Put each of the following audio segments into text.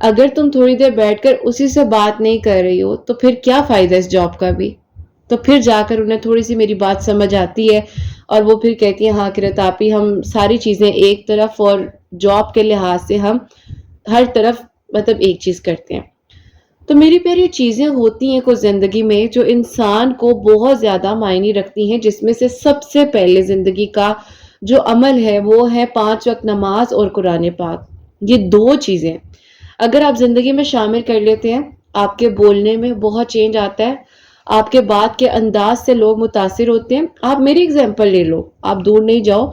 اگر تم تھوڑی دیر بیٹھ کر اسی سے بات نہیں کر رہی ہو تو پھر کیا فائدہ اس جاب کا بھی؟ تو پھر جا کر انہیں تھوڑی سی میری بات سمجھ آتی ہے اور وہ پھر کہتی ہیں ہاں قرۃ آپی ہم ساری چیزیں ایک طرف اور جاب کے لحاظ سے ہم ہر طرف مطلب ایک چیز کرتے ہیں۔ تو میری پیاری چیزیں ہوتی ہیں کچھ زندگی میں جو انسان کو بہت زیادہ معنی رکھتی ہیں، جس میں سے سب سے پہلے زندگی کا جو عمل ہے وہ ہے 5 وقت نماز اور قرآن پاک۔ یہ دو چیزیں اگر آپ زندگی میں شامل کر لیتے ہیں، آپ کے بولنے میں بہت چینج آتا ہے، آپ کے بات کے انداز سے لوگ متاثر ہوتے ہیں۔ آپ میری اگزامپل لے لو، آپ دور نہیں جاؤ،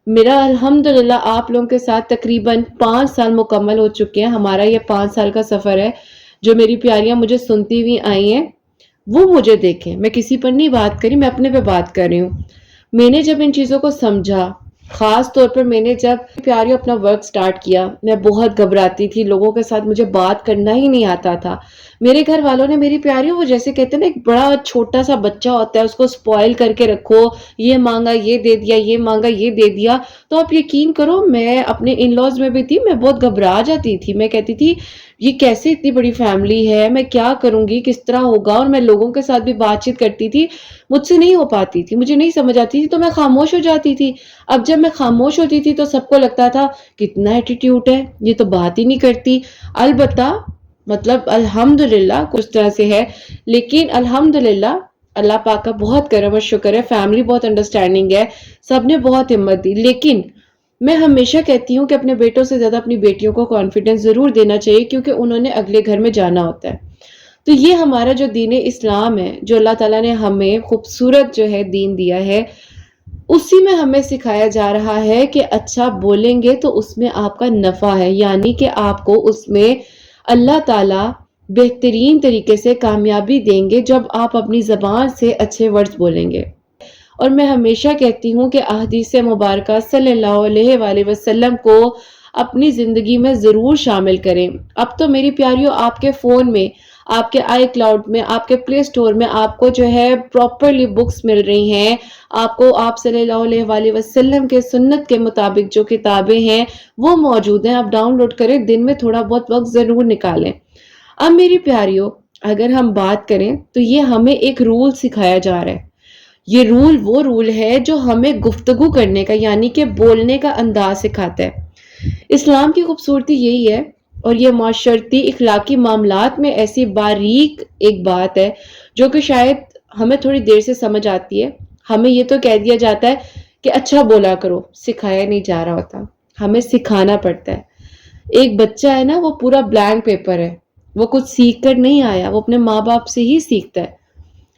میرا الحمدللہ آپ لوگوں کے ساتھ تقریباً 5 سال مکمل ہو چکے ہیں۔ ہمارا یہ 5 سال کا سفر ہے۔ جو میری پیاریاں مجھے سنتی ہوئی آئی ہیں وہ مجھے دیکھیں، میں کسی پر نہیں بات کری، میں اپنے پہ بات کر رہی ہوں۔ میں نے جب ان چیزوں کو سمجھا، خاص طور پر میں نے جب پیاریوں اپنا ورک سٹارٹ کیا، میں بہت گھبراتی تھی، لوگوں کے ساتھ مجھے بات کرنا ہی نہیں آتا تھا۔ میرے گھر والوں نے میری پیاریوں، وہ جیسے کہتے ہیں نا ایک بڑا چھوٹا سا بچہ ہوتا ہے، اس کو سپوائل کر کے رکھو، یہ مانگا یہ دے دیا، یہ مانگا یہ دے دیا۔ تو آپ یقین کرو میں اپنے ان لاز میں بھی تھی، میں بہت گھبرا جاتی تھی، میں کہتی تھی یہ کیسے اتنی بڑی فیملی ہے، میں کیا کروں گی، کس طرح ہوگا، اور میں لوگوں کے ساتھ بھی بات چیت کرتی تھی، مجھ سے نہیں ہو پاتی تھی، مجھے نہیں سمجھ آتی تھی، تو میں خاموش ہو جاتی تھی۔ اب جب میں خاموش ہوتی تھی تو سب کو لگتا تھا کتنا ایٹیٹیوڈ ہے، یہ تو بات ہی نہیں کرتی۔ البتہ مطلب الحمدللہ کچھ طرح سے ہے، لیکن الحمدللہ اللہ پاک کا بہت کرم اور شکر ہے، فیملی بہت انڈرسٹینڈنگ ہے، سب نے بہت ہمت دی۔ لیکن میں ہمیشہ کہتی ہوں کہ اپنے بیٹوں سے زیادہ اپنی بیٹیوں کو کانفیڈنس ضرور دینا چاہیے، کیونکہ انہوں نے اگلے گھر میں جانا ہوتا ہے۔ تو یہ ہمارا جو دین اسلام ہے، جو اللہ تعالیٰ نے ہمیں خوبصورت جو ہے دین دیا ہے، اسی میں ہمیں سکھایا جا رہا ہے کہ اچھا بولیں گے تو اس میں آپ کا نفع ہے، یعنی کہ آپ کو اس میں اللہ تعالیٰ بہترین طریقے سے کامیابی دیں گے جب آپ اپنی زبان سے اچھے ورڈز بولیں گے۔ اور میں ہمیشہ کہتی ہوں کہ احادیث مبارکہ صلی اللہ علیہ وآلہ وسلم کو اپنی زندگی میں ضرور شامل کریں۔ اب تو میری پیاریوں آپ کے فون میں، آپ کے آئی کلاؤڈ میں، آپ کے پلے سٹور میں آپ کو جو ہے پراپرلی بکس مل رہی ہیں، آپ کو آپ صلی اللہ علیہ وآلہ وسلم کے سنت کے مطابق جو کتابیں ہیں وہ موجود ہیں، آپ ڈاؤن لوڈ کریں، دن میں تھوڑا بہت وقت ضرور نکالیں۔ اب میری پیاریوں اگر ہم بات کریں تو یہ ہمیں ایک رول سکھایا جا رہا ہے۔ یہ رول وہ رول ہے جو ہمیں گفتگو کرنے کا یعنی کہ بولنے کا انداز سکھاتا ہے۔ اسلام کی خوبصورتی یہی ہے، اور یہ معاشرتی اخلاقی معاملات میں ایسی باریک ایک بات ہے جو کہ شاید ہمیں تھوڑی دیر سے سمجھ آتی ہے۔ ہمیں یہ تو کہہ دیا جاتا ہے کہ اچھا بولا کرو، سکھایا نہیں جا رہا ہوتا، ہمیں سکھانا پڑتا ہے۔ ایک بچہ ہے نا، وہ پورا بلینک پیپر ہے، وہ کچھ سیکھ کر نہیں آیا، وہ اپنے ماں باپ سے ہی سیکھتا ہے۔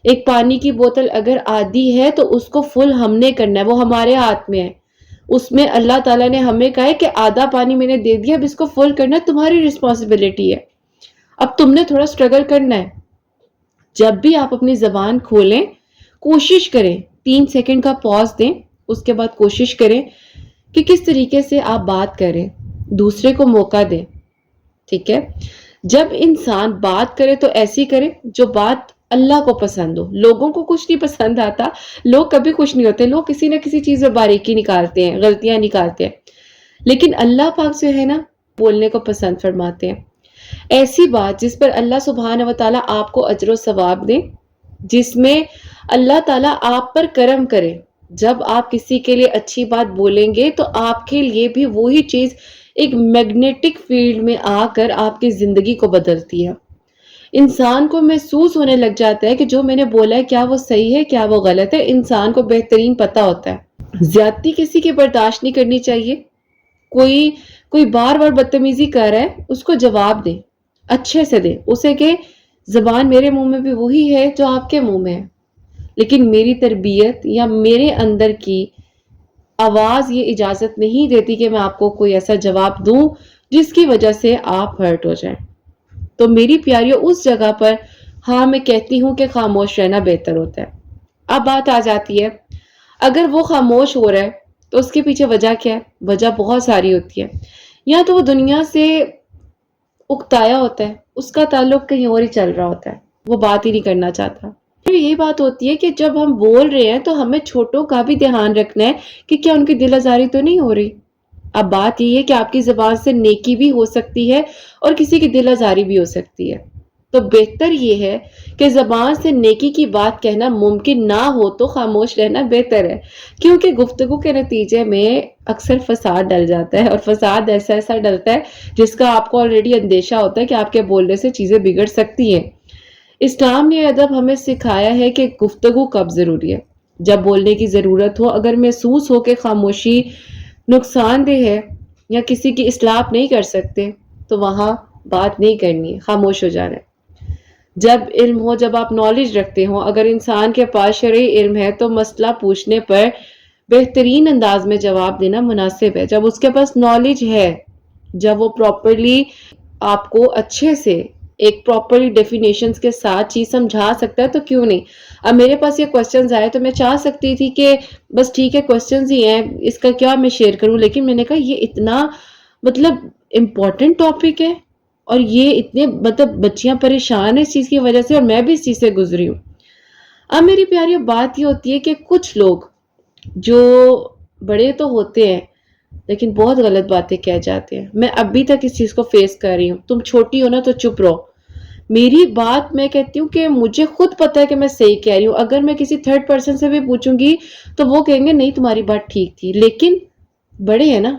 ایک پانی کی بوتل اگر آدھی ہے تو اس کو فل ہم نے کرنا ہے، وہ ہمارے ہاتھ میں ہے۔ اس میں اللہ تعالیٰ نے ہمیں کہا ہے کہ آدھا پانی میں نے دے دیا، اب اس کو فل کرنا ہے، تمہاری رسپانسبلٹی ہے، اب تم نے تھوڑا سٹرگل کرنا ہے۔ جب بھی آپ اپنی زبان کھولیں کوشش کریں 3 سیکنڈ کا پاز دیں، اس کے بعد کوشش کریں کہ کس طریقے سے آپ بات کریں، دوسرے کو موقع دیں، ٹھیک ہے؟ جب انسان بات کرے تو ایسی کرے جو بات اللہ کو پسند ہو۔ لوگوں کو کچھ نہیں پسند آتا، لوگ کبھی خوش نہیں ہوتے، لوگ کسی نہ کسی چیز میں باریکی نکالتے ہیں، غلطیاں نکالتے ہیں، لیکن اللہ پاک جو ہے نا بولنے کو پسند فرماتے ہیں۔ ایسی بات جس پر اللہ سبحانہ و تعالیٰ آپ کو اجر و ثواب دے، جس میں اللہ تعالیٰ آپ پر کرم کرے۔ جب آپ کسی کے لیے اچھی بات بولیں گے تو آپ کے لیے بھی وہی چیز ایک میگنیٹک فیلڈ میں آ کر آپ کی زندگی کو بدلتی ہے۔ انسان کو محسوس ہونے لگ جاتا ہے کہ جو میں نے بولا ہے کیا وہ صحیح ہے کیا وہ غلط ہے، انسان کو بہترین پتہ ہوتا ہے۔ زیادتی کسی کی برداشت نہیں کرنی چاہیے۔ کوئی بار بار بدتمیزی کر رہا ہے، اس کو جواب دے، اچھے سے دے، اسے کہ زبان میرے منہ میں بھی وہی ہے جو آپ کے منہ میں ہے، لیکن میری تربیت یا میرے اندر کی آواز یہ اجازت نہیں دیتی کہ میں آپ کو کوئی ایسا جواب دوں جس کی وجہ سے آپ ہرٹ ہو جائیں۔ تو میری پیاریوں اس جگہ پر ہاں میں کہتی ہوں کہ خاموش رہنا بہتر ہوتا ہے۔ اب بات آ جاتی ہے اگر وہ خاموش ہو رہا ہے تو اس کے پیچھے وجہ کیا ہے؟ وجہ بہت ساری ہوتی ہے، یا تو وہ دنیا سے اکتایا ہوتا ہے، اس کا تعلق کہیں اور ہی چل رہا ہوتا ہے، وہ بات ہی نہیں کرنا چاہتا۔ پھر یہی بات ہوتی ہے کہ جب ہم بول رہے ہیں تو ہمیں چھوٹوں کا بھی دھیان رکھنا ہے کہ کیا ان کی دل آزاری تو نہیں ہو رہی، اب بات یہ ہے کہ آپ کی زبان سے نیکی بھی ہو سکتی ہے اور کسی کی دل آزاری بھی ہو سکتی ہے، تو بہتر یہ ہے کہ زبان سے نیکی کی بات کہنا ممکن نہ ہو تو خاموش رہنا بہتر ہے، کیونکہ گفتگو کے نتیجے میں اکثر فساد ڈل جاتا ہے، اور فساد ایسا ایسا ڈلتا ہے جس کا آپ کو آلریڈی اندیشہ ہوتا ہے کہ آپ کے بولنے سے چیزیں بگڑ سکتی ہیں۔ اسلام نے ادب ہمیں سکھایا ہے کہ گفتگو کب ضروری ہے، جب بولنے کی ضرورت ہو، اگر محسوس ہو کہ خاموشی نقصان دہ ہے یا کسی کی اصلاح آپ نہیں کر سکتے تو وہاں بات نہیں کرنی ہے، خاموش ہو جانا ہے۔ جب علم ہو، جب آپ نالج رکھتے ہو، اگر انسان کے پاس شرعی علم ہے تو مسئلہ پوچھنے پر بہترین انداز میں جواب دینا مناسب ہے۔ جب اس کے پاس نالج ہے، جب وہ پراپرلی آپ کو اچھے سے ایک پراپرلی ڈیفینیشنز کے ساتھ چیز سمجھا سکتا ہے تو کیوں نہیں۔ اب میرے پاس یہ کوسچنز آئے تو میں چاہ سکتی تھی کہ بس ٹھیک ہے کوسچنز ہی ہیں، اس کا کیا میں شیئر کروں، لیکن میں نے کہا یہ اتنا مطلب امپورٹنٹ ٹاپک ہے اور یہ اتنے مطلب بچیاں پریشان ہیں اس چیز کی وجہ سے، اور میں بھی اس چیز سے گزری ہوں۔ اب میری پیاریوں بات یہ ہوتی ہے کہ کچھ لوگ جو بڑے تو ہوتے ہیں لیکن بہت غلط باتیں کہہ جاتے ہیں۔ میں ابھی تک اس چیز کو فیس کر رہی ہوں۔ تم چھوٹی ہو نا تو چپ رہو، میری بات میں کہتی ہوں کہ مجھے خود پتا ہے کہ میں صحیح کہہ رہی ہوں، اگر میں کسی تھرڈ پرسن سے بھی پوچھوں گی تو وہ کہیں گے نہیں تمہاری بات ٹھیک تھی، لیکن بڑے ہیں نا،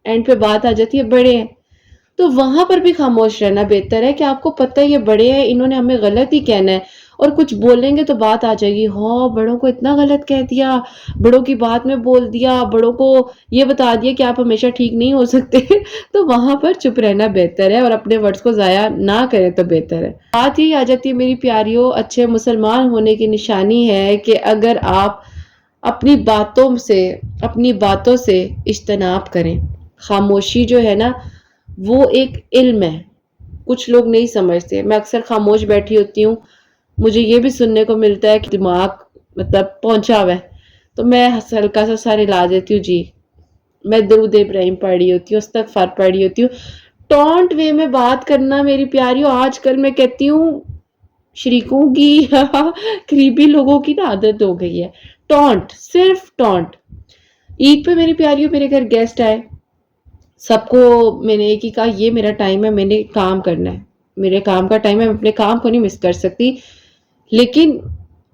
اینڈ پہ بات آ جاتی ہے بڑے ہیں، تو وہاں پر بھی خاموش رہنا بہتر ہے کہ آپ کو پتہ ہے یہ بڑے ہیں، انہوں نے ہمیں غلط ہی کہنا ہے، اور کچھ بولیں گے تو بات آ جائے گی، ہاں بڑوں کو اتنا غلط کہہ دیا، بڑوں کی بات میں بول دیا، بڑوں کو یہ بتا دیا کہ آپ ہمیشہ ٹھیک نہیں ہو سکتے تو وہاں پر چپ رہنا بہتر ہے اور اپنے ورڈز کو ضائع نہ کریں تو بہتر ہے۔ بات ہی آ جاتی ہے میری پیاریوں، اچھے مسلمان ہونے کی نشانی ہے کہ اگر آپ اپنی باتوں سے اجتناب کریں۔ خاموشی جو ہے نا وہ ایک علم ہے، کچھ لوگ نہیں سمجھتے۔ میں اکثر خاموش بیٹھی ہوتی ہوں، مجھے یہ بھی سننے کو ملتا ہے کہ دماغ مطلب پہنچا ہوا ہے تو میں ہلکا سا سارے لا دیتی ہوں، جی میں درود ابراہیم پڑھ رہی ہوتی ہوں، استغفار پڑھ رہی ہوتی ہوں۔ ٹونٹ وے میں بات کرنا میری پیاریوں آج کل میں کہتی ہوں شریکوں کی قریبی لوگوں کی نا عادت ہو گئی ہے، ٹونٹ، صرف ٹونٹ۔ عید پہ میری پیاریوں میرے گھر گیسٹ آئے، سب کو میں نے ایک ہی کہا یہ میرا ٹائم ہے، میں نے کام کرنا ہے، میرے کام کا ٹائم ہے، میں اپنے کام کو نہیں مس کر سکتی، لیکن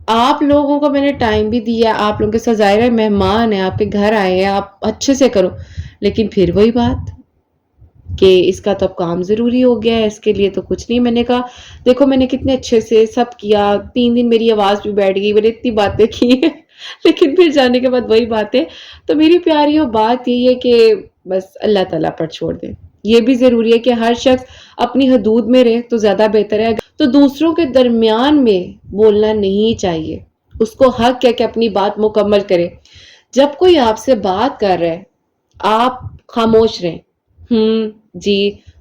آپ لوگوں کو میں نے ٹائم بھی دیا، آپ لوگوں کے ساتھ ظاہر ہے مہمان ہیں، آپ کے گھر آئے ہیں، آپ اچھے سے کرو، لیکن پھر وہی بات کہ اس کا تو اب کام ضروری ہو گیا ہے، اس کے لیے تو کچھ نہیں۔ میں نے کہا دیکھو میں نے کتنے اچھے سے سب کیا، 3 دن میری آواز بھی بیٹھ گئی، میں نے اتنی باتیں کی ہیں لیکن پھر جانے کے بعد وہی باتیں۔ تو میری پیاریوں بات یہی ہے کہ بس اللہ تعالیٰ پر چھوڑ دیں۔ یہ بھی ضروری ہے کہ ہر شخص اپنی حدود میں رہے تو زیادہ بہتر ہے، تو دوسروں کے درمیان میں بولنا نہیں چاہیے، اس کو حق ہے کہ اپنی بات مکمل کرے۔ جب کوئی آپ سے بات کر رہا ہے آپ خاموش رہیں، جی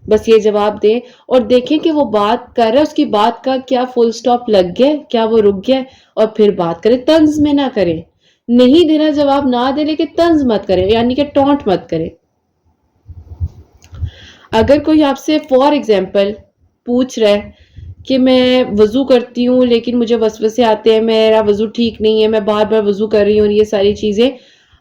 بس یہ جواب دیں اور دیکھیں کہ وہ بات کر رہا ہے، اس کی بات کا کیا فل سٹاپ لگ گیا، کیا وہ رک گیا، اور پھر بات کریں، طنز میں نہ کریں۔ نہیں دینا جواب نہ دے لیکن طنز مت کریں، یعنی کہ ٹونٹ مت کریں۔ اگر کوئی آپ سے فار ایگزامپل پوچھ رہا ہے کہ میں وضو کرتی ہوں لیکن مجھے وسوسے آتے ہیں، میرا وضو ٹھیک نہیں ہے، میں بار بار وضو کر رہی ہوں، اور یہ ساری چیزیں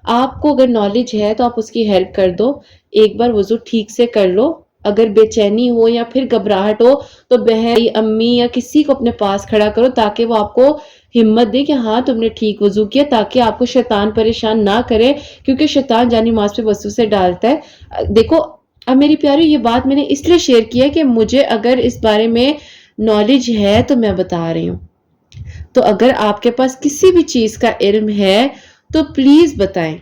آپ کو اگر نالج ہے تو آپ اس کی ہیلپ کر دو، ایک بار وضو ٹھیک سے کر لو۔ اگر بے چینی ہو یا پھر گھبراہٹ ہو تو بہن، امی یا کسی کو اپنے پاس کھڑا کرو تاکہ وہ آپ کو ہمت دے کہ ہاں تم نے ٹھیک وضو کیا، تاکہ آپ کو شیطان پریشان نہ کرے، کیونکہ شیطان جانی ماز پہ وسوسے ڈالتا ہے۔ دیکھو اب میری پیاری یہ بات میں نے اس لیے شیئر کیا کہ مجھے اگر اس بارے میں نالج ہے تو میں بتا رہی ہوں، تو اگر آپ کے پاس کسی بھی چیز کا علم ہے تو پلیز بتائیں،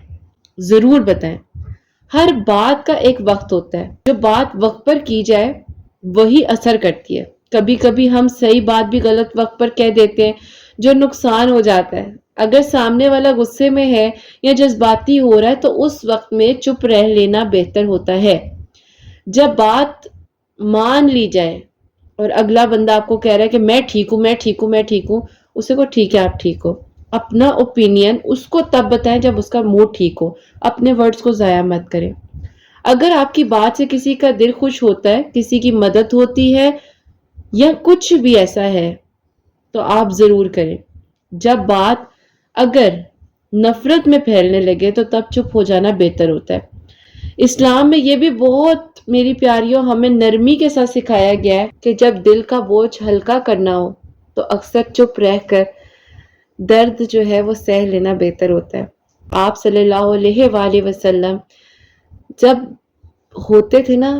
ضرور بتائیں۔ ہر بات کا ایک وقت ہوتا ہے، جو بات وقت پر کی جائے وہی اثر کرتی ہے۔ کبھی کبھی ہم صحیح بات بھی غلط وقت پر کہہ دیتے ہیں جو نقصان ہو جاتا ہے۔ اگر سامنے والا غصے میں ہے یا جذباتی ہو رہا ہے تو اس وقت میں چپ رہ لینا بہتر ہوتا ہے۔ جب بات مان لی جائے اور اگلا بندہ آپ کو کہہ رہا ہے کہ میں ٹھیک ہوں، میں ٹھیک ہوں، میں ٹھیک ہوں، اسے کو ٹھیک ہے آپ ٹھیک ہو، اپنا اوپینین اس کو تب بتائیں جب اس کا موڈ ٹھیک ہو، اپنے ورڈز کو ضائع مت کریں۔ اگر آپ کی بات سے کسی کا دل خوش ہوتا ہے، کسی کی مدد ہوتی ہے یا کچھ بھی ایسا ہے تو آپ ضرور کریں۔ جب بات اگر نفرت میں پھیلنے لگے تو تب چپ ہو جانا بہتر ہوتا ہے۔ اسلام میں یہ بھی بہت میری پیاریوں ہمیں نرمی کے ساتھ سکھایا گیا ہے کہ جب دل کا بوجھ ہلکا کرنا ہو تو اکثر چپ رہ کر درد جو ہے وہ سہ لینا بہتر ہوتا ہے۔ آپ صلی اللہ علیہ وآلہ وسلم جب ہوتے تھے نا،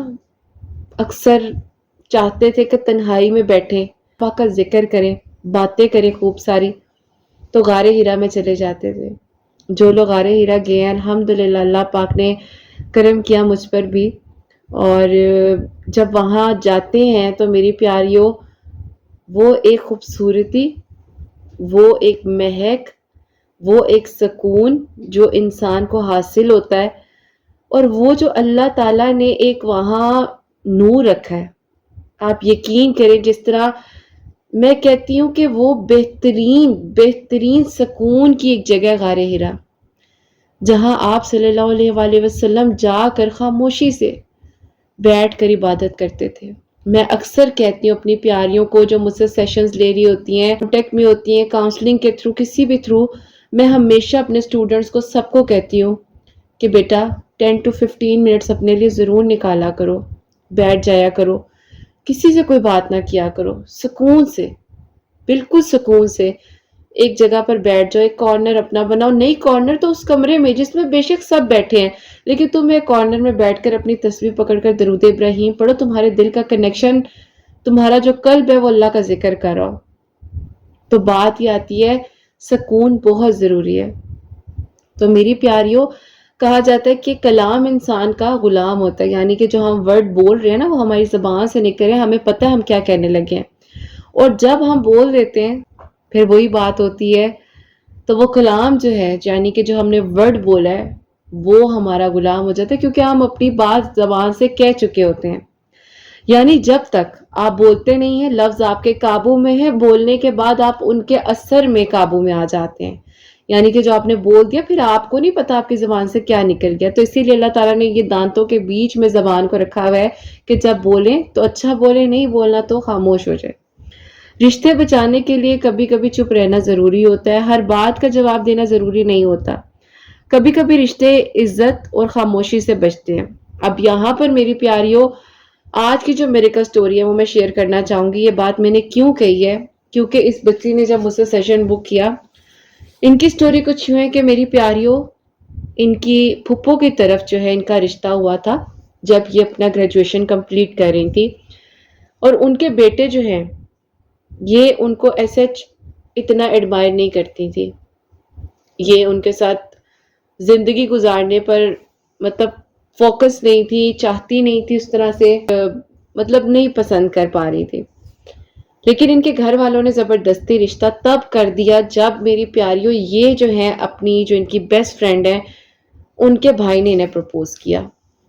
اکثر چاہتے تھے کہ تنہائی میں بیٹھیں، اللہ کا ذکر کریں، باتیں کریں خوب ساری، تو غار ہرا میں چلے جاتے تھے۔ جو لوگ غار ہرا گئے ہیں الحمدللہ اللہ پاک نے کرم کیا مجھ پر بھی، اور جب وہاں جاتے ہیں تو میری پیاریوں وہ ایک خوبصورتی، وہ ایک مہک، وہ ایک سکون جو انسان کو حاصل ہوتا ہے، اور وہ جو اللہ تعالیٰ نے ایک وہاں نور رکھا ہے، آپ یقین کریں جس طرح میں کہتی ہوں کہ وہ بہترین سکون کی ایک جگہ غار ہرا، جہاں آپ صلی اللہ علیہ وآلہ وسلم جا کر خاموشی سے بیٹھ کر عبادت کرتے تھے۔ میں اکثر کہتی ہوں اپنی پیاریوں کو جو مجھ سے سیشنز لے رہی ہوتی ہیں، کانٹیکٹ میں ہوتی ہیں، کاؤنسلنگ کے تھرو، کسی بھی تھرو، میں ہمیشہ اپنے اسٹوڈنٹس کو سب کو کہتی ہوں کہ بیٹا 10 to 15 منٹس اپنے لیے ضرور نکالا کرو، بیٹھ جایا کرو، کسی سے کوئی بات نہ کیا کرو، سکون سے، بالکل سکون سے ایک جگہ پر بیٹھ جاؤ، ایک کارنر اپنا بناؤ، نہیں کارنر تو اس کمرے میں جس میں بے شک سب بیٹھے ہیں، لیکن تم ایک کارنر میں بیٹھ کر اپنی تصویر پکڑ کر درود ابراہیم پڑھو، تمہارے دل کا کنیکشن، تمہارا جو قلب ہے وہ اللہ کا ذکر کر رہا ہو۔ تو بات یہ آتی ہے سکون بہت ضروری ہے۔ تو میری پیاریوں، کہا جاتا ہے کہ کلام انسان کا غلام ہوتا ہے، یعنی کہ جو ہم ورڈ بول رہے ہیں نا وہ ہماری زبان سے نکل رہے ہیں، ہمیں پتہ ہے ہم کیا کہنے لگے ہیں، اور جب ہم بول دیتے ہیں پھر وہی بات ہوتی ہے، تو وہ کلام جو ہے یعنی کہ جو ہم نے ورڈ بولا ہے وہ ہمارا غلام ہو جاتا ہے، کیونکہ ہم اپنی بات زبان سے کہہ چکے ہوتے ہیں۔ یعنی جب تک آپ بولتے نہیں ہیں لفظ آپ کے قابو میں ہے، بولنے کے بعد آپ ان کے اثر میں قابو میں آ جاتے ہیں، یعنی کہ جو آپ نے بول دیا پھر آپ کو نہیں پتا آپ کی زبان سے کیا نکل گیا۔ تو اسی لیے اللہ تعالیٰ نے یہ دانتوں کے بیچ میں زبان کو رکھا ہوا ہے کہ جب بولیں تو اچھا بولیں، نہیں بولنا تو خاموش ہو جائے۔ رشتے بچانے کے لیے کبھی کبھی چپ رہنا ضروری ہوتا ہے، ہر بات کا جواب دینا ضروری نہیں ہوتا، کبھی کبھی رشتے عزت اور خاموشی سے بچتے ہیں۔ اب یہاں پر میری پیاریوں، آج کی جو میرے کا سٹوری ہے وہ میں شیئر کرنا چاہوں گی۔ یہ بات میں نے کیوں کہی ہے، کیونکہ اس بچی نے جب مجھ سے سیشن بک کیا، ان کی سٹوری کچھ یوں ہے کہ میری پیاریوں، ان کی پھپھو کی طرف جو ہے ان کا رشتہ ہوا تھا جب یہ اپنا گریجویشن کمپلیٹ کر رہی تھی، اور ان کے بیٹے جو ہیں یہ ان کو ایسے اتنا ایڈمائر نہیں کرتی تھی، یہ ان کے ساتھ زندگی گزارنے پر مطلب فوکس نہیں تھی، چاہتی نہیں تھی اس طرح سے، مطلب نہیں پسند کر پا رہی تھی، لیکن ان کے گھر والوں نے زبردستی رشتہ تب کر دیا جب میری پیاریوں یہ جو ہیں اپنی جو ان کی بیسٹ فرینڈ ہے ان کے بھائی نے انہیں پرپوز کیا۔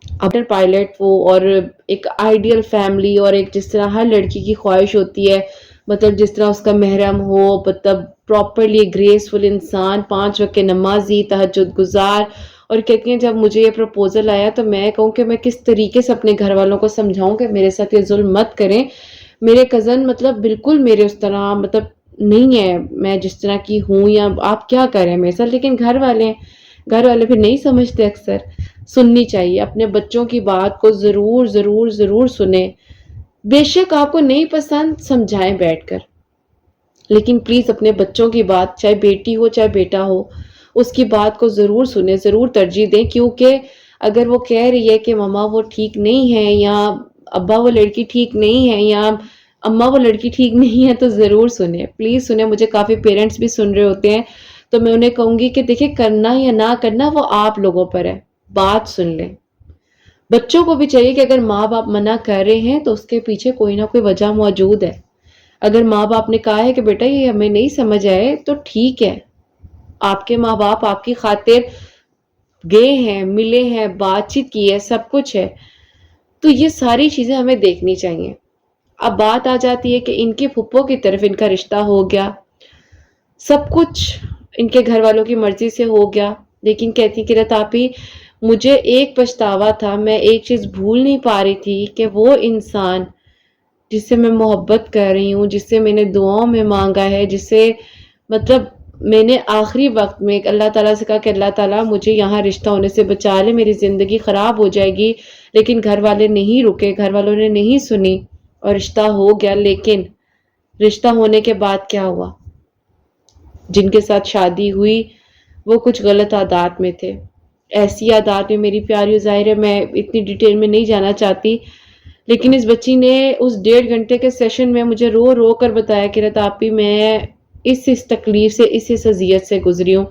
افٹر پائلٹ وہ، اور ایک آئیڈیل فیملی، اور ایک جس طرح ہر لڑکی کی خواہش ہوتی ہے، مطلب جس طرح اس کا محرم ہو، مطلب پراپرلی گریسفل انسان، 5 وقت کے نمازی، تہجد گزار، اور کہتی ہیں جب مجھے یہ پروپوزل آیا تو میں کہوں کہ میں کس طریقے سے اپنے گھر والوں کو سمجھاؤں کہ میرے ساتھ یہ ظلم مت کریں، میرے کزن مطلب بالکل میرے اس طرح مطلب نہیں ہے، میں جس طرح کی ہوں یا آپ کیا کریں میرے ساتھ، لیکن گھر والے پھر نہیں سمجھتے، اکثر سننی چاہیے، اپنے بچوں کی بات کو ضرور ضرور ضرور سنیں، بے شک آپ کو نہیں پسند سمجھائیں بیٹھ کر، لیکن پلیز اپنے بچوں کی بات، چاہے بیٹی ہو چاہے بیٹا ہو، اس کی بات کو ضرور سنیں، ضرور ترجیح دیں، کیونکہ اگر وہ کہہ رہی ہے کہ ماما وہ ٹھیک نہیں ہے، یا ابا وہ لڑکی ٹھیک نہیں ہے، یا اماں وہ لڑکی ٹھیک نہیں ہے، تو ضرور سنیں، پلیز سنیں۔ مجھے کافی پیرنٹس بھی سن رہے ہوتے ہیں تو میں انہیں کہوں گی کہ دیکھیں کرنا یا نہ کرنا وہ آپ لوگوں پر ہے، بات سن لیں۔ بچوں کو بھی چاہیے کہ اگر ماں باپ منع کر رہے ہیں تو اس کے پیچھے کوئی نہ کوئی وجہ موجود ہے، اگر ماں باپ نے کہا ہے کہ بیٹا یہ ہمیں نہیں سمجھ آئے تو ٹھیک ہے، آپ کے ماں باپ آپ کی خاطر گئے ہیں، ملے ہیں، بات چیت کی ہے، سب کچھ ہے، تو یہ ساری چیزیں ہمیں دیکھنی چاہیے۔ اب بات آ جاتی ہے کہ ان کی پھپھو کی طرف ان کا رشتہ ہو گیا، سب کچھ ان کے گھر والوں کی مرضی سے ہو گیا، لیکن کہتی کہ رتاپی مجھے ایک پچھتاوا تھا، میں ایک چیز بھول نہیں پا رہی تھی کہ وہ انسان جس سے میں محبت کر رہی ہوں، جس سے میں نے دعاؤں میں مانگا ہے، جس سے مطلب میں نے آخری وقت میں اللہ تعالیٰ سے کہا کہ اللہ تعالیٰ مجھے یہاں رشتہ ہونے سے بچا لے، میری زندگی خراب ہو جائے گی، لیکن گھر والے نہیں رکے، گھر والوں نے نہیں سنی اور رشتہ ہو گیا۔ لیکن رشتہ ہونے کے بعد کیا ہوا؟ جن کے ساتھ شادی ہوئی وہ کچھ غلط عادات میں تھے، ایسی عادات میں میری پیاری، ظاہر ہے میں اتنی ڈیٹیل میں نہیں جانا چاہتی، لیکن اس بچی نے اس 1.5 گھنٹے کے سیشن میں مجھے رو رو کر بتایا کہ رتاپی میں اس تکلیف سے اس اذیت سے گزری ہوں،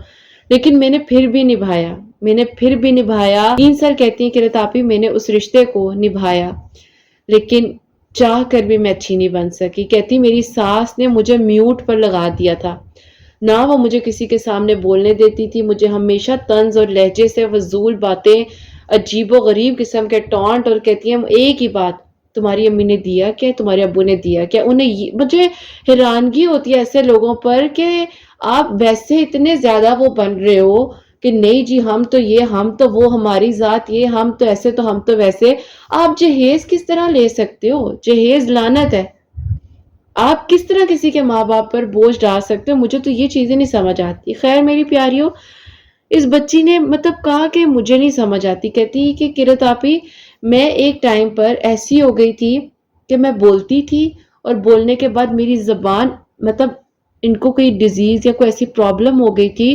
لیکن میں نے پھر بھی نبھایا، 3 سال کہتی ہیں کہ رتاپی میں نے اس رشتے کو نبھایا، لیکن چاہ کر بھی میں اچھی نہیں بن سکی۔ کہتی میری ساس نے مجھے میوٹ پر لگا دیا تھا، نہ وہ مجھے کسی کے سامنے بولنے دیتی تھی، مجھے ہمیشہ طنز اور لہجے سے فضول باتیں، عجیب و غریب قسم کے ٹانٹ، اور کہتی ہیں ایک ہی بات، تمہاری امی نے دیا کیا، تمہارے ابو نے دیا کیا؟ مجھے حیرانگی ہوتی ہے ایسے لوگوں پر کہ آپ ویسے اتنے زیادہ وہ بن رہے ہو کہ نہیں جی ہم تو یہ، ہم تو وہ، ہماری ذات یہ، ہم تو ایسے، تو ہم تو ویسے۔ آپ جہیز کس طرح لے سکتے ہو؟ جہیز لعنت ہے۔ آپ کس طرح کسی کے ماں باپ پر بوجھ ڈال سکتے ہو؟ مجھے تو یہ چیزیں نہیں سمجھ آتی۔ خیر میری پیاریوں، اس بچی نے مطلب کہا کہ مجھے نہیں سمجھ آتی، کہتی کہ کرت آپی میں ایک ٹائم پر ایسی ہو گئی تھی کہ میں بولتی تھی اور بولنے کے بعد میری زبان، مطلب ان کو کوئی ڈیزیز یا کوئی ایسی پرابلم ہو گئی تھی،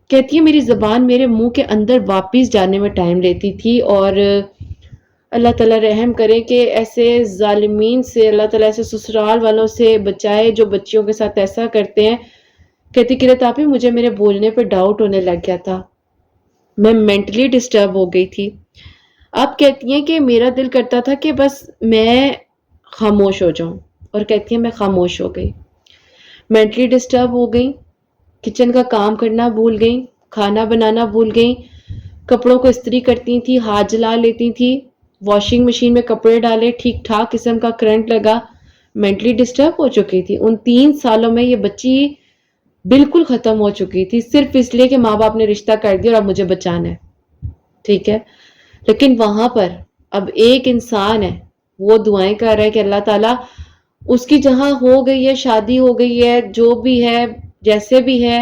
کہتی ہے میری زبان میرے منہ کے اندر واپس جانے میں ٹائم لیتی تھی، اور اللہ تعالیٰ رحم کرے کہ ایسے ظالمین سے اللہ تعالیٰ ایسے سسرال والوں سے بچائے جو بچیوں کے ساتھ ایسا کرتے ہیں۔ کہتی کرت آپی مجھے میرے بولنے پہ ڈاؤٹ ہونے لگ گیا تھا، میں مینٹلی ڈسٹرب ہو گئی تھی۔ آپ کہتی ہیں کہ میرا دل کرتا تھا کہ بس میں خاموش ہو جاؤں، اور کہتی ہیں میں خاموش ہو گئی، مینٹلی ڈسٹرب ہو گئی، کچن کا کام کرنا بھول گئی، کھانا بنانا بھول گئی، کپڑوں کو استری کرتی تھی، ہاتھ جلا لیتی تھی، واشنگ مشین میں کپڑے ڈالے، ٹھیک ٹھاک قسم کا کرنٹ لگا، مینٹلی ڈسٹرب ہو چکی تھی۔ ان 3 سالوں میں یہ بچی بالکل ختم ہو چکی تھی، صرف اس لیے کہ ماں باپ نے رشتہ کر دیا اور اب مجھے بچانا ہے، ٹھیک ہے۔ لیکن وہاں پر اب ایک انسان ہے، وہ دعائیں کر رہا ہے کہ اللہ تعالیٰ اس کی جہاں ہو گئی ہے، شادی ہو گئی ہے، جو بھی ہے جیسے بھی ہے،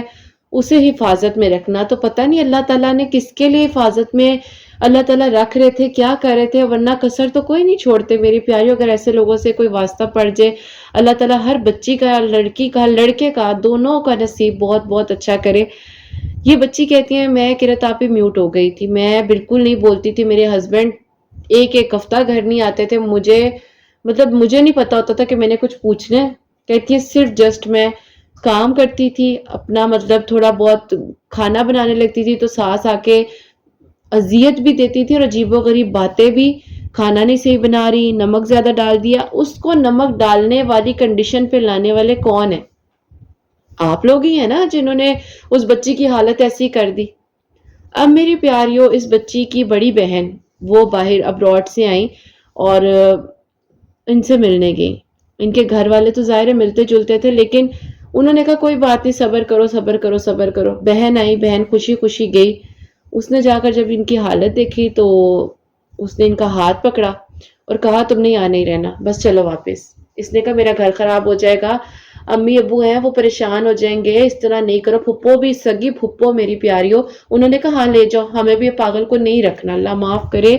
اسے حفاظت میں رکھنا۔ تو پتہ نہیں اللہ تعالیٰ نے کس کے لیے حفاظت میں اللہ تعالیٰ رکھ رہے تھے، کیا کر رہے تھے، ورنہ کسر تو کوئی نہیں چھوڑتے میری پیاریوں۔ اگر ایسے لوگوں سے کوئی واسطہ پڑ جائے، اللہ تعالیٰ ہر بچی کا، لڑکی کا، لڑکے کا، دونوں کا نصیب بہت بہت اچھا کرے۔ یہ بچی کہتی ہیں میں کرت آپی میوٹ ہو گئی تھی، میں بالکل نہیں بولتی تھی، میرے ہسبینڈ ایک ایک ہفتہ گھر نہیں آتے تھے، مجھے نہیں پتا ہوتا تھا کہ میں نے کچھ پوچھنا ہے۔ کہتی ہے صرف جسٹ میں کام کرتی تھی اپنا، مطلب تھوڑا بہت کھانا بنانے لگتی تھی تو ساس آ کے اذیت بھی دیتی تھی اور عجیب و غریب باتیں بھی، کھانا نہیں صحیح بنا رہی، نمک زیادہ ڈال دیا۔ اس کو نمک ڈالنے والی کنڈیشن پہ لانے والے کون ہیں؟ آپ لوگ ہی ہیں نا جنہوں نے اس بچی کی حالت ایسی کر دی۔ اب میری پیاریوں، اس بچی کی بڑی بہن وہ باہر ابراڈ سے آئیں اور ان سے ملنے گئی۔ ان کے گھر والے تو ظاہر ہے ملتے جلتے تھے، لیکن انہوں نے کہا کوئی بات نہیں، صبر کرو صبر کرو صبر کرو۔ بہن آئی، بہن خوشی خوشی گئی، اس نے جا کر جب ان کی حالت دیکھی تو اس نے ان کا ہاتھ پکڑا اور کہا تم نے یہاں نہیں رہنا، بس چلو واپس۔ اس نے کہا میرا گھر خراب ہو جائے گا، امی ابو ہیں وہ پریشان ہو جائیں گے، اس طرح نہیں کرو۔ پھپھو بھی، سگی پھپھو میری پیاریوں، انہوں نے کہا ہاں لے جاؤ، ہمیں بھی پاگل کو نہیں رکھنا، اللہ معاف کرے۔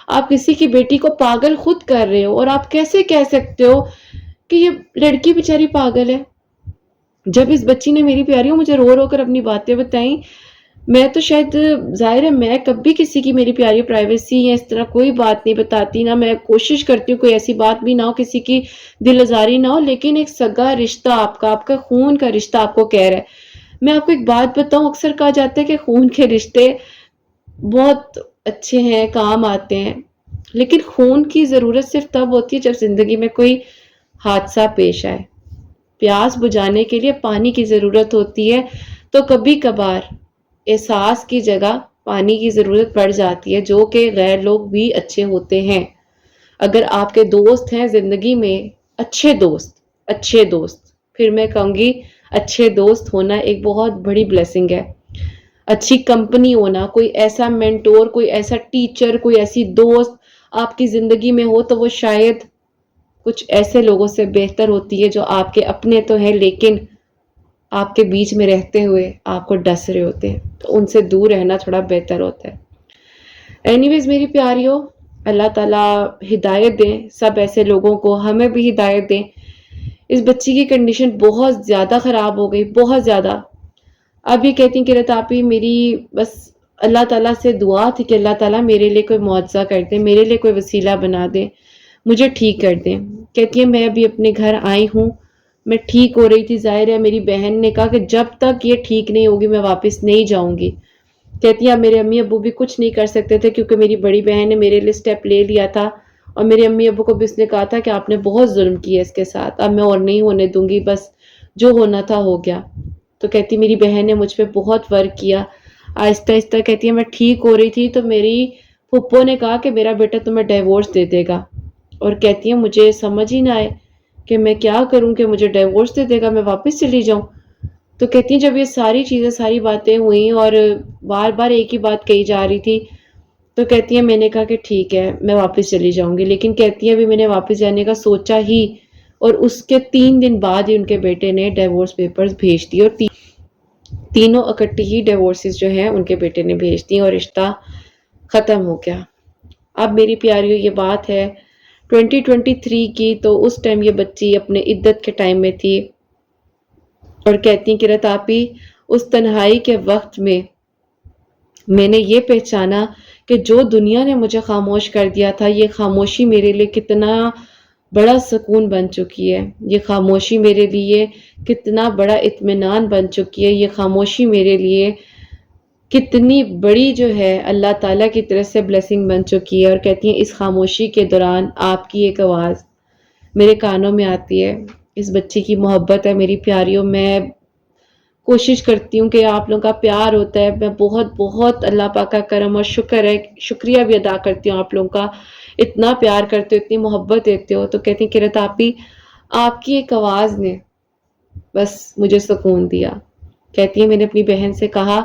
آپ کسی کی بیٹی کو پاگل خود کر رہے ہو، اور آپ کیسے کہہ سکتے ہو کہ یہ لڑکی بیچاری پاگل ہے؟ جب اس بچی نے میری پیاریوں مجھے رو رو کر اپنی باتیں بتائیں، میں تو شاید، ظاہر ہے میں کبھی کسی کی، میری پیاری پرائیویسی یا اس طرح کوئی بات نہیں بتاتی، نہ میں کوشش کرتی ہوں کوئی ایسی بات بھی نہ ہو، کسی کی دل آزاری نہ ہو، لیکن ایک سگا رشتہ آپ کا خون کا رشتہ آپ کو کہہ رہا ہے۔ میں آپ کو ایک بات بتاؤں، اکثر کہا جاتا ہے کہ خون کے رشتے بہت اچھے ہیں، کام آتے ہیں، لیکن خون کی ضرورت صرف تب ہوتی ہے جب زندگی میں کوئی حادثہ پیش آئے، پیاس بجھانے کے لیے پانی کی ضرورت ہوتی ہے، تو کبھی کبھار احساس کی جگہ پانی کی ضرورت پڑ جاتی ہے، جو کہ غیر لوگ بھی اچھے ہوتے ہیں۔ اگر آپ کے دوست ہیں زندگی میں، اچھے دوست، پھر میں کہوں گی اچھے دوست ہونا ایک بہت بڑی بلیسنگ ہے۔ اچھی کمپنی ہونا، کوئی ایسا مینٹور، کوئی ایسا ٹیچر، کوئی ایسی دوست آپ کی زندگی میں ہو، تو وہ شاید کچھ ایسے لوگوں سے بہتر ہوتی ہے جو آپ کے اپنے تو ہیں لیکن آپ کے بیچ میں رہتے ہوئے آپ کو ڈس رہے ہوتے ہیں، تو ان سے دور رہنا تھوڑا بہتر ہوتا ہے۔ اینی ویز میری پیاریوں، اللہ تعالیٰ ہدایت دیں سب ایسے لوگوں کو، ہمیں بھی ہدایت دیں۔ اس بچی کی کنڈیشن بہت زیادہ خراب ہو گئی، بہت زیادہ۔ اب یہ کہتی ہیں کہ رتاپی میری بس اللہ تعالیٰ سے دعا تھی کہ اللہ تعالیٰ میرے لیے کوئی معجزہ کر دے، میرے لیے کوئی وسیلہ بنا دے، مجھے ٹھیک کر دیں۔ کہتی ہے میں ابھی اپنے گھر آئی ہوں، میں ٹھیک ہو رہی تھی، ظاہر ہے میری بہن نے کہا کہ جب تک یہ ٹھیک نہیں ہوگی میں واپس نہیں جاؤں گی۔ کہتی ہے اب میرے امی ابو بھی کچھ نہیں کر سکتے تھے کیونکہ میری بڑی بہن نے میرے لیے سٹیپ لے لیا تھا، اور میرے امی ابو کو بھی اس نے کہا تھا کہ آپ نے بہت ظلم کیا اس کے ساتھ، اب میں اور نہیں ہونے دوں گی، بس جو ہونا تھا ہو گیا۔ تو کہتی میری بہن نے مجھ پہ بہت ورک کیا، آہستہ آہستہ کہتی ہے میں ٹھیک ہو رہی تھی تو میری پھپھو نے کہا کہ میرا بیٹا تمہیں ڈیورس دے دے گا، اور کہتی ہے مجھے سمجھ ہی نہ آئے کہ میں کیا کروں کہ مجھے ڈیورس دے دے گا، میں واپس چلی جاؤں۔ تو کہتی ہیں جب یہ ساری چیزیں ساری باتیں ہوئیں اور بار بار ایک ہی بات کہی جا رہی تھی، تو کہتی ہے میں نے کہا کہ ٹھیک ہے میں واپس چلی جاؤں گی، لیکن کہتی ہے ابھی میں نے واپس جانے کا سوچا ہی اور اس کے 3 دن بعد ہی ان کے بیٹے نے ڈیورس پیپرز بھیج دیے، اور تینوں اکٹھی ہی ڈیورسز جو ہیں ان کے بیٹے نے بھیج دی اور رشتہ ختم ہو گیا۔ اب میری پیاریوں یہ بات ہے 2023 کی، تو اس ٹائم یہ بچی اپنے عدت کے ٹائم میں تھی، اور کہتی ہیں کہ رتاپی اس تنہائی کے وقت میں نے یہ پہچانا کہ جو دنیا نے مجھے خاموش کر دیا تھا، یہ خاموشی میرے لیے کتنا بڑا سکون بن چکی ہے، یہ خاموشی میرے لیے کتنا بڑا اطمینان بن چکی ہے، یہ خاموشی میرے لیے کتنی بڑی جو ہے اللہ تعالیٰ کی طرف سے بلیسنگ بن چکی ہے۔ اور کہتی ہیں اس خاموشی کے دوران آپ کی ایک آواز میرے کانوں میں آتی ہے، اس بچی کی محبت ہے میری پیاریوں۔ میں کوشش کرتی ہوں کہ آپ لوگوں کا پیار ہوتا ہے، میں بہت بہت اللہ پاک کا کرم اور شکر ہے، شکریہ بھی ادا کرتی ہوں آپ لوگوں کا، اتنا پیار کرتے ہو، اتنی محبت دیتے ہو۔ تو کہتی ہیں کہ رتاپی آپ کی ایک آواز نے بس مجھے سکون دیا۔ کہتی ہے میں نے اپنی بہن سے کہا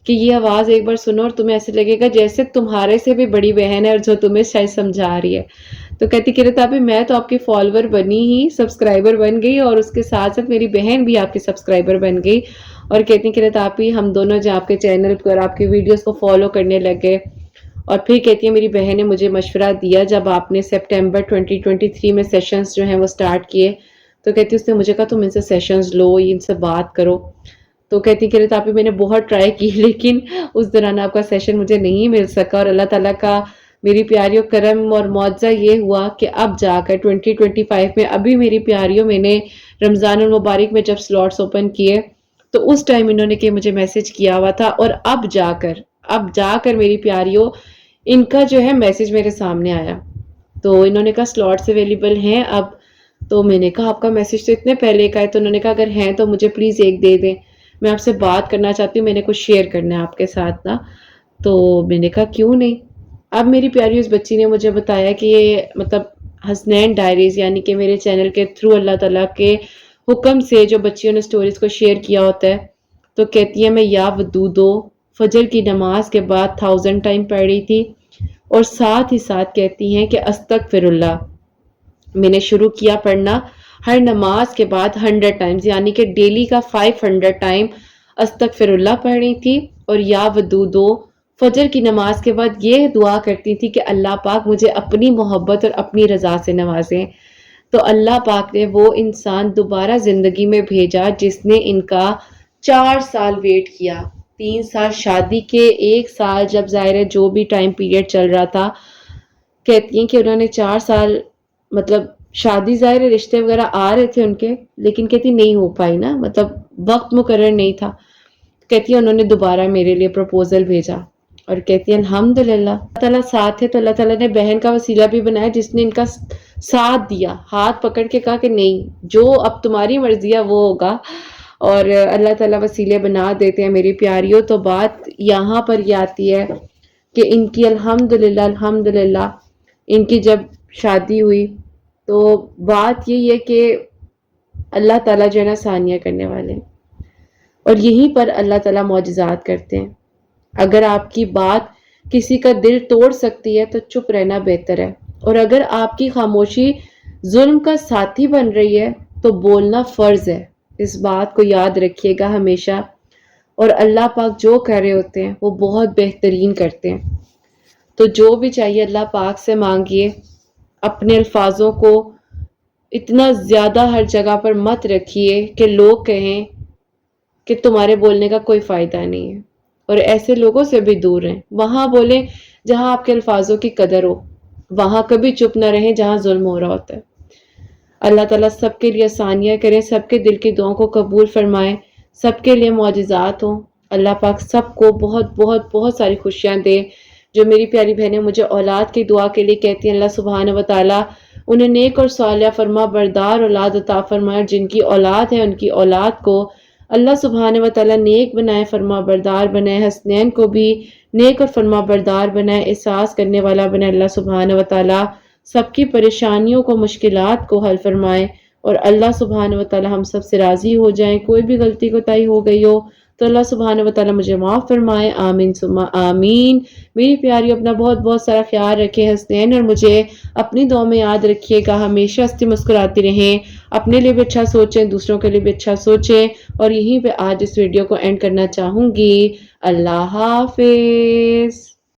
کہ یہ آواز ایک بار سنو اور تمہیں ایسے لگے گا جیسے تمہارے سے بھی بڑی بہن ہے اور جو تمہیں شاید سمجھا رہی ہے۔ تو کہتی کہ رتاپی میں تو آپ کی فالوور بنی ہی، سبسکرائبر بن گئی، اور اس کے ساتھ ساتھ میری بہن بھی آپ کی سبسکرائبر بن گئی، اور کہتی کہ رتاپی ہم دونوں جو آپ کے چینل پر آپ کی ویڈیوز کو فالو کرنے لگے۔ اور پھر کہتی ہے میری بہن نے مجھے مشورہ دیا جب آپ نے سپٹمبر 2023 میں سیشنز جو ہیں وہ سٹارٹ کیے، تو کہتی اس نے مجھے کہا تم ان سے سیشنز لو، ان سے بات کرو۔ تو کہتی کہ رتاپی میں نے بہت ٹرائی کی لیکن اس دوران آپ کا سیشن مجھے نہیں مل سکا، اور اللہ تعالیٰ کا میری پیاریوں کرم اور معجزہ یہ ہوا کہ اب جا کر 2025 میں ابھی میری پیاریوں میں نے رمضان المبارک میں جب سلاٹس اوپن کیے تو اس ٹائم انہوں نے کہ مجھے میسج کیا ہوا تھا، اور اب جا کر میری پیاریوں ان کا جو ہے میسج میرے سامنے آیا، تو انہوں نے کہا سلاٹس اویلیبل ہیں اب۔ تو میں نے کہا آپ کا میسج تو اتنے پہلے کا ہے، تو انہوں نے کہا اگر ہیں تو مجھے پلیز ایک دے دیں، میں آپ سے بات کرنا چاہتی ہوں، میں نے کچھ شیئر کرنا ہے آپ کے ساتھ نا۔ تو میں نے کہا کیوں نہیں۔ اب میری پیاری اس بچی نے مجھے بتایا کہ یہ مطلب حسنین ڈائریز یعنی کہ میرے چینل کے تھرو اللہ تعالیٰ کے حکم سے جو بچیوں نے سٹوریز کو شیئر کیا ہوتا ہے، تو کہتی ہے میں یا ودودو فجر کی نماز کے بعد 1000 ٹائم پڑھ رہی تھی، اور ساتھ ہی ساتھ کہتی ہیں کہ استغفر اللہ میں نے شروع کیا پڑھنا ہر نماز کے بعد 100 ٹائمز، یعنی کہ ڈیلی کا 500 ٹائم استغفر اللہ پڑھ رہی تھی، اور یا ودودو فجر کی نماز کے بعد یہ دعا کرتی تھی کہ اللہ پاک مجھے اپنی محبت اور اپنی رضا سے نوازیں۔ تو اللہ پاک نے وہ انسان دوبارہ زندگی میں بھیجا جس نے ان کا 4 سال ویٹ کیا، 3 سال شادی کے، 1 سال جب ظاہر ہے جو بھی ٹائم پیریڈ چل رہا تھا، کہتی ہیں کہ انہوں نے 4 سال مطلب شادی ظاہر رشتے وغیرہ آ رہے تھے ان کے، لیکن کہتی نہیں ہو پائی نا، مطلب وقت مقرر نہیں تھا۔ کہتی ہے انہوں نے دوبارہ میرے لیے پروپوزل بھیجا، اور کہتی ہے الحمدللہ اللہ تعالیٰ ساتھ ہے، تو اللہ تعالیٰ نے بہن کا وسیلہ بھی بنایا جس نے ان کا ساتھ دیا، ہاتھ پکڑ کے کہا کہ نہیں جو اب تمہاری مرضی ہے وہ ہوگا، اور اللہ تعالیٰ وسیلے بنا دیتے ہیں میری پیاریوں۔ تو بات یہاں پر یہ آتی ہے کہ ان کی الحمدللہ ان کی جب شادی ہوئی تو بات یہی ہے کہ اللہ تعالیٰ جو ہے نا ثانیہ کرنے والے، اور یہیں پر اللہ تعالیٰ معجزات کرتے ہیں۔ اگر آپ کی بات کسی کا دل توڑ سکتی ہے تو چپ رہنا بہتر ہے، اور اگر آپ کی خاموشی ظلم کا ساتھی بن رہی ہے تو بولنا فرض ہے۔ اس بات کو یاد رکھیے گا ہمیشہ، اور اللہ پاک جو کر رہے ہوتے ہیں وہ بہت بہترین کرتے ہیں۔ تو جو بھی چاہیے اللہ پاک سے مانگیے، اپنے الفاظوں کو اتنا زیادہ ہر جگہ پر مت رکھیے کہ لوگ کہیں کہ تمہارے بولنے کا کوئی فائدہ نہیں ہے، اور ایسے لوگوں سے بھی دور رہیں۔ وہاں بولیں جہاں آپ کے الفاظوں کی قدر ہو، وہاں کبھی چپ نہ رہیں جہاں ظلم ہو رہا ہوتا ہے۔ اللہ تعالیٰ سب کے لیے آسانیاں کریں، سب کے دل کی دعاؤں کو قبول فرمائیں، سب کے لیے معجزات ہوں۔ اللہ پاک سب کو بہت بہت بہت ساری خوشیاں دے۔ جو میری پیاری بہنیں مجھے اولاد کی دعا کے لیے کہتی ہیں، اللہ سبحانہ و تعالیٰ انہیں نیک اور صالحہ فرما بردار اولاد عطا فرمائے، اور جن کی اولاد ہے ان کی اولاد کو اللہ سبحانہ و تعالیٰ نیک بنائے، فرما بردار بنائے، حسنین کو بھی نیک اور فرما بردار بنائے، احساس کرنے والا بنائے۔ اللہ سبحانہ و تعالیٰ سب کی پریشانیوں کو، مشکلات کو حل فرمائے، اور اللہ سبحانہ و تعالیٰ ہم سب سے راضی ہو جائیں۔ کوئی بھی غلطی کوتاہی ہو گئی ہو تو اللہ سبحانہ و تعالیٰ مجھے معاف فرمائے، آمین ثم آمین۔ میری پیاری اپنا بہت بہت سارا خیال رکھے حسنین، اور مجھے اپنی دعا میں یاد رکھیے گا، ہمیشہ ہنستی مسکراتی رہیں، اپنے لیے بھی اچھا سوچیں، دوسروں کے لیے بھی اچھا سوچیں، اور یہیں پہ آج اس ویڈیو کو اینڈ کرنا چاہوں گی۔ اللہ حافظ۔